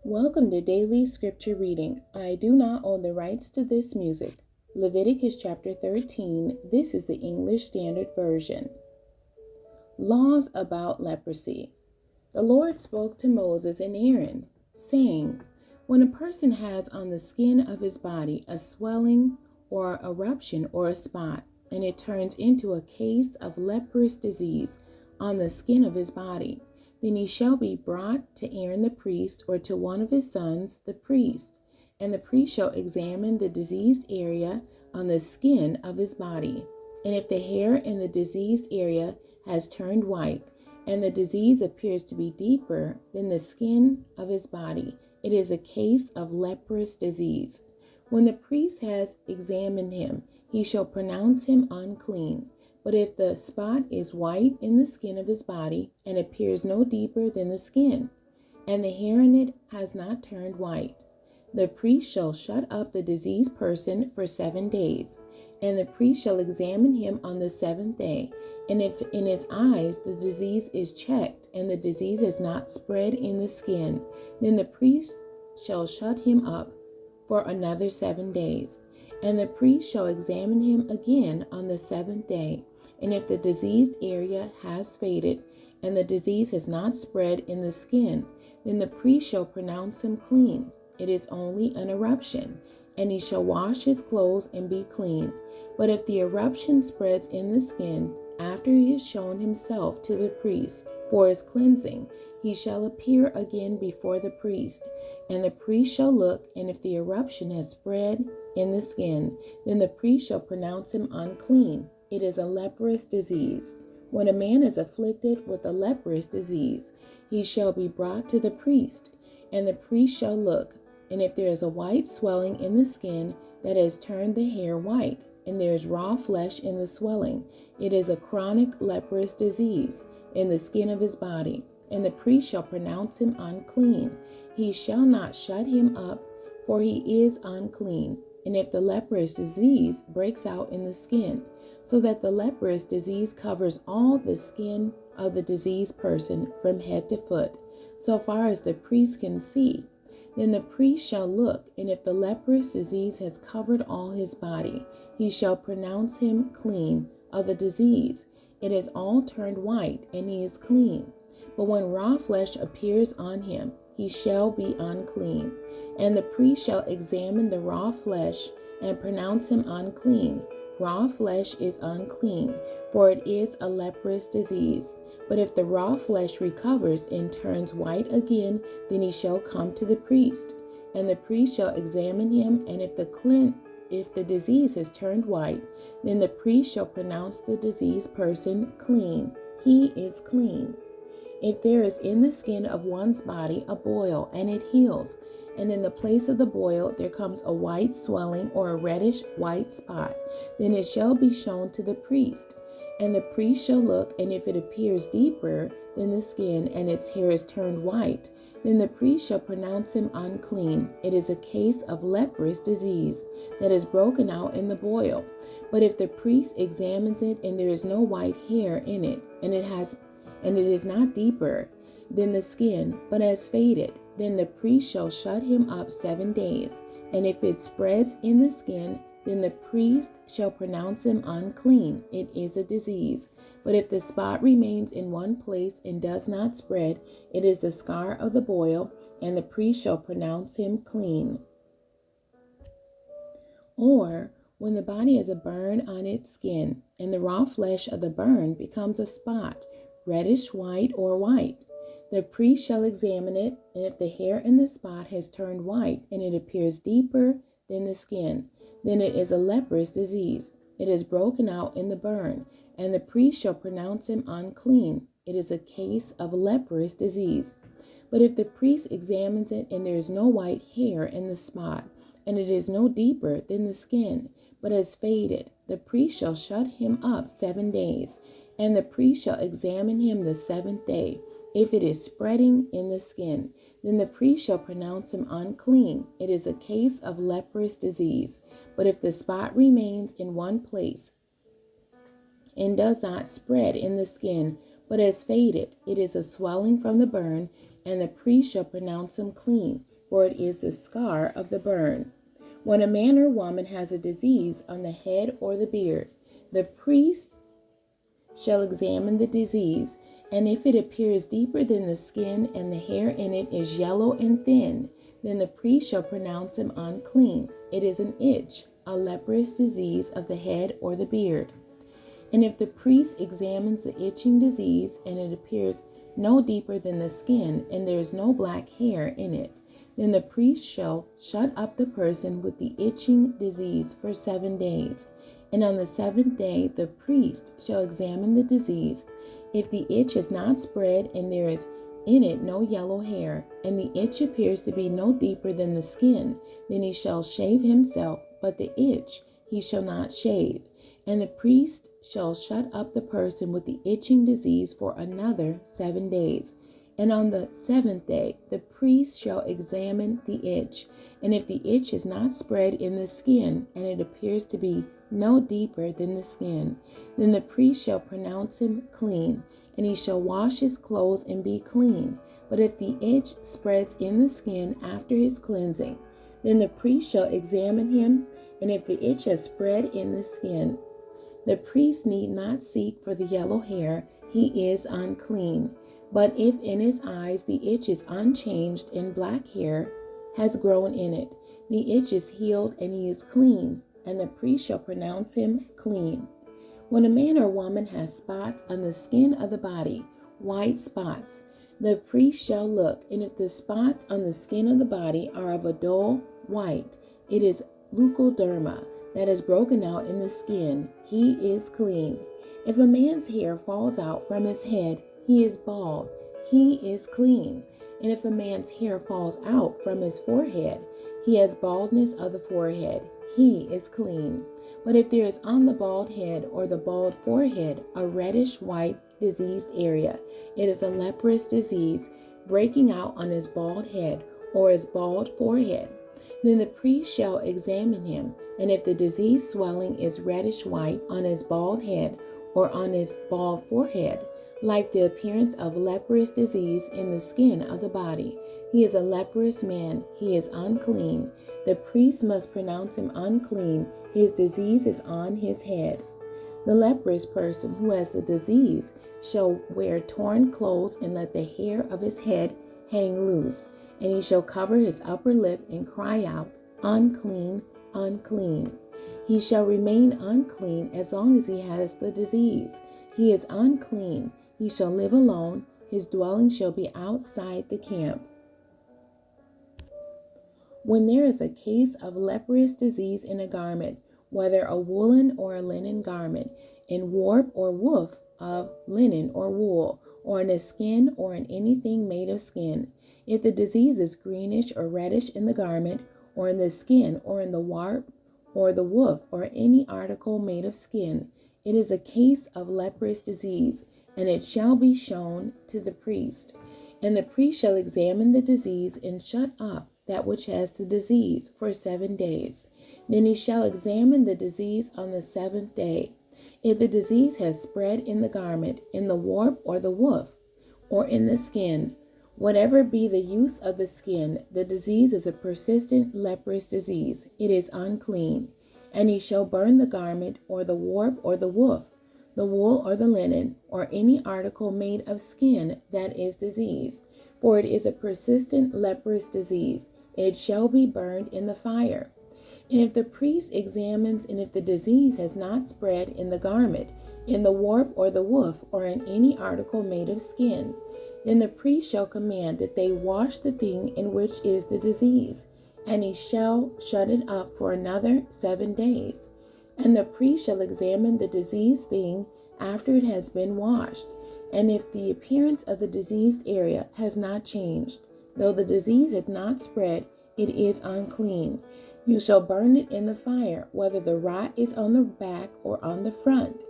Welcome to Daily Scripture Reading. I do not own the rights to this music. Leviticus chapter 13. This is the English Standard Version. Laws about leprosy. The Lord spoke to Moses and Aaron, saying, When a person has on the skin of his body a swelling or eruption or a spot, and it turns into a case of leprous disease on the skin of his body, then he shall be brought to Aaron the priest or to one of his sons, the priest, and the priest shall examine the diseased area on the skin of his body. And if the hair in the diseased area has turned white, and the disease appears to be deeper than the skin of his body, it is a case of leprous disease. When the priest has examined him, he shall pronounce him unclean. But if the spot is white in the skin of his body and appears no deeper than the skin, and the hair in it has not turned white, the priest shall shut up the diseased person for 7 days, and the priest shall examine him on the 7th day. And if in his eyes the disease is checked, and the disease has not spread in the skin, then the priest shall shut him up for another 7 days. And the priest shall examine him again on the 7th day. And if the diseased area has faded, and the disease has not spread in the skin, then the priest shall pronounce him clean. It is only an eruption, and he shall wash his clothes and be clean. But if the eruption spreads in the skin, after he has shown himself to the priest for his cleansing, he shall appear again before the priest. And the priest shall look, and if the eruption has spread in the skin, then the priest shall pronounce him unclean. It is a leprous disease. When a man is afflicted with a leprous disease, he shall be brought to the priest, and the priest shall look. And if there is a white swelling in the skin that has turned the hair white, and there is raw flesh in the swelling, it is a chronic leprous disease in the skin of his body, and the priest shall pronounce him unclean. He shall not shut him up, for he is unclean. And if the leprous disease breaks out in the skin, so that the leprous disease covers all the skin of the diseased person from head to foot, so far as the priest can see, then the priest shall look, and if the leprous disease has covered all his body, he shall pronounce him clean of the disease. It is all turned white, and he is clean. But when raw flesh appears on him, he shall be unclean. And the priest shall examine the raw flesh and pronounce him unclean. Raw flesh is unclean, for it is a leprous disease. But if the raw flesh recovers and turns white again, then he shall come to the priest. And the priest shall examine him, and if the disease has turned white, then the priest shall pronounce the diseased person clean. He is clean. If there is in the skin of one's body a boil, and it heals, and in the place of the boil there comes a white swelling or a reddish white spot, then it shall be shown to the priest. And the priest shall look, and if it appears deeper than the skin, and its hair is turned white, then the priest shall pronounce him unclean. It is a case of leprous disease that is broken out in the boil. But if the priest examines it, and there is no white hair in it, and it is not deeper than the skin, but has faded, then the priest shall shut him up 7 days. And if it spreads in the skin, then the priest shall pronounce him unclean. It is a disease. But if the spot remains in one place and does not spread, it is the scar of the boil, and the priest shall pronounce him clean. Or when the body has a burn on its skin, and the raw flesh of the burn becomes a spot, reddish white or white, the priest shall examine it, and if the hair in the spot has turned white, and it appears deeper than the skin, then it is a leprous disease. It is broken out in the burn, and the priest shall pronounce him unclean. It is a case of leprous disease. But if the priest examines it, and there is no white hair in the spot, and it is no deeper than the skin, but has faded, the priest shall shut him up 7 days. And the priest shall examine him the 7th day. If it is spreading in the skin, then the priest shall pronounce him unclean. It is a case of leprous disease. But if the spot remains in one place and does not spread in the skin, but has faded, it is a swelling from the burn, and the priest shall pronounce him clean. for it is the scar of the burn. When a man or woman has a disease on the head or the beard, the priest shall examine the disease, and if it appears deeper than the skin and the hair in it is yellow and thin, then the priest shall pronounce him unclean. It is an itch, a leprous disease of the head or the beard. And if the priest examines the itching disease, and it appears no deeper than the skin, and there is no black hair in it, then the priest shall shut up the person with the itching disease for 7 days. And on the 7th day the priest shall examine the disease. If the itch has not spread, and there is in it no yellow hair, and the itch appears to be no deeper than the skin, then he shall shave himself, but the itch he shall not shave. And the priest shall shut up the person with the itching disease for another 7 days. And on the 7th day the priest shall examine the itch. And if the itch is not spread in the skin, and it appears to be no deeper than the skin, then the priest shall pronounce him clean, and he shall wash his clothes and be clean. But if the itch spreads in the skin after his cleansing, then the priest shall examine him, and if the itch has spread in the skin, the priest need not seek for the yellow hair, he is unclean. But if in his eyes the itch is unchanged, and black hair has grown in it, the itch is healed, and he is clean, and the priest shall pronounce him clean. When a man or woman has spots on the skin of the body, white spots, the priest shall look, and if the spots on the skin of the body are of a dull white, it is leukoderma that is broken out in the skin, he is clean. If a man's hair falls out from his head, he is bald, he is clean. And if a man's hair falls out from his forehead, he has baldness of the forehead, he is clean. But if there is on the bald head or the bald forehead a reddish white diseased area, it is a leprous disease breaking out on his bald head or his bald forehead. Then the priest shall examine him, and if the diseased swelling is reddish white on his bald head or on his bald forehead, like the appearance of leprous disease in the skin of the body, he is a leprous man, he is unclean. The priest must pronounce him unclean, his disease is on his head. The leprous person who has the disease shall wear torn clothes and let the hair of his head hang loose, and he shall cover his upper lip and cry out, unclean, unclean. He shall remain unclean as long as he has the disease. He is unclean. He shall live alone. His dwelling shall be outside the camp. When there is a case of leprous disease in a garment, whether a woolen or a linen garment, in warp or woof of linen or wool, or in a skin or in anything made of skin, if the disease is greenish or reddish in the garment, or in the skin, or in the warp, or the woof, or any article made of skin, it is a case of leprous disease, and it shall be shown to the priest. And the priest shall examine the disease and shut up that which has the disease for 7 days. Then he shall examine the disease on the 7th day. If the disease has spread in the garment, in the warp or the woof, or in the skin, whatever be the use of the skin, the disease is a persistent leprous disease. It is unclean. And he shall burn the garment, or the warp, or the woof, the wool, or the linen, or any article made of skin that is diseased. For it is a persistent leprous disease. It shall be burned in the fire. And if the priest examines, and if the disease has not spread in the garment, in the warp, or the woof, or in any article made of skin, then the priest shall command that they wash the thing in which is the disease, and he shall shut it up for another 7 days. And the priest shall examine the diseased thing after it has been washed. And if the appearance of the diseased area has not changed, though the disease has not spread, it is unclean. You shall burn it in the fire, whether the rot is on the back or on the front.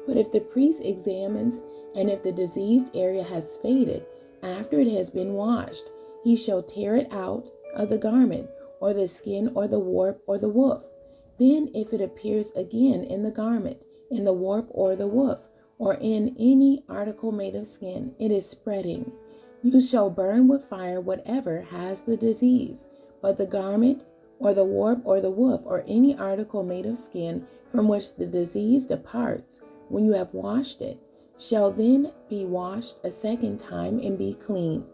But if the priest examines, and if the diseased area has faded after it has been washed, he shall tear it out of the garment, or the skin, or the warp, or the woof. Then if it appears again in the garment, in the warp, or the woof, or in any article made of skin, it is spreading. You shall burn with fire whatever has the disease, but the garment or the warp or the woof or any article made of skin from which the disease departs, when you have washed it, shall then be washed a second time and be clean.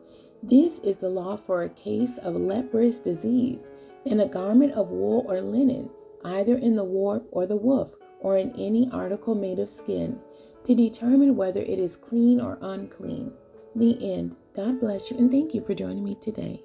This is the law for a case of leprous disease, in a garment of wool or linen, either in the warp or the woof, or in any article made of skin, to determine whether it is clean or unclean. The end. God bless you, and thank you for joining me today.